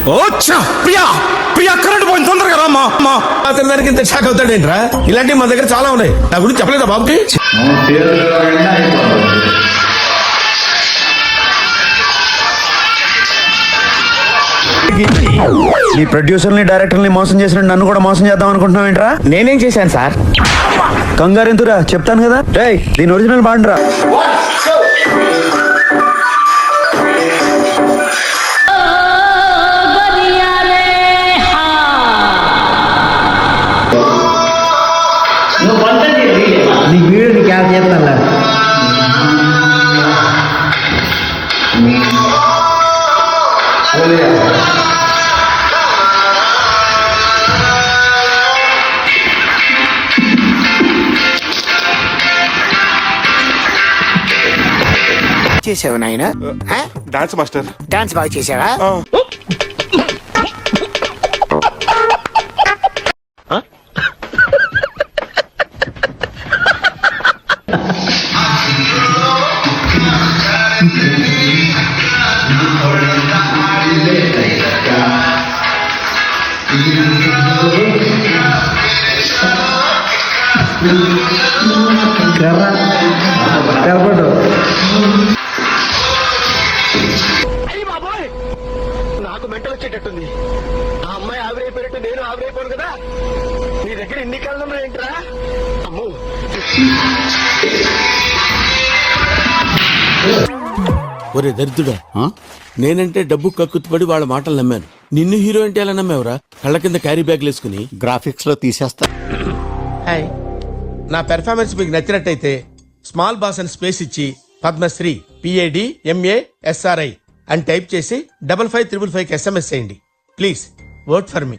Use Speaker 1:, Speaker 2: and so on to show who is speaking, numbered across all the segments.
Speaker 1: Priya Priya current పోయింది, తొందరగా రామ్మా.
Speaker 2: అతని దానికి ఇంత షాక్ అవుతాడేంట్రా? ఇలాంటివి మా దగ్గర చాలా ఉన్నాయి. నా గురించి చెప్పలేదా బాబుకి?
Speaker 3: ఈ ప్రొడ్యూసర్ని డైరెక్టర్ని మోసం చేసిన నన్ను కూడా మోసం చేద్దాం అనుకుంటున్నావు ఏంట్రా?
Speaker 4: నేనేం చేశాను సార్?
Speaker 3: కంగారు ఎందురా, చెప్తాను కదా. రేయ్, దీని ఒరిజినల్ బాండ్రా.
Speaker 4: నీ వీడియో నీకు యాడ్ చేస్తాను.
Speaker 5: చేసావు నాయన?
Speaker 1: Dance master.
Speaker 5: డాన్స్ బాగా చేసావా?
Speaker 6: నాకు మెంటల్ వచ్చేటట్టుంది. ఆ అమ్మాయి ఆవిరైపోయినట్టు నేను ఆవిరైపోను కదా. నీ దగ్గర ఎన్ని కాలం ఏంట్రా? అమ్మో,
Speaker 2: ఒరే దరిద్రుడా, నేనంటే డబ్బు కక్కుతుపడి వాళ్ళ మాటలు నమ్మాను. నిన్ను హీరో అంటే ఎలా నమ్మావురా? కళ్ళ కింద క్యారీ బ్యాగ్లు వేసుకుని.
Speaker 3: గ్రాఫిక్స్ లో తీసేస్తా.
Speaker 2: హాయ్, నా పెర్ఫార్మెన్స్ మీకు నచ్చినట్టయితే స్మాల్ బాస్ అని స్పేస్ ఇచ్చి పద్మశ్రీ PADMASRI అని టైప్ చేసి 5555 SMS చేయండి. Please vote for me.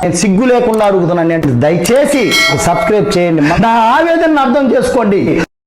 Speaker 4: నేను సిగ్గు లేకుండా అడుగుతున్నాను. దయచేసి సబ్స్క్రైబ్ చేయండి. నా ఆవేదనను అర్థం చేసుకోండి.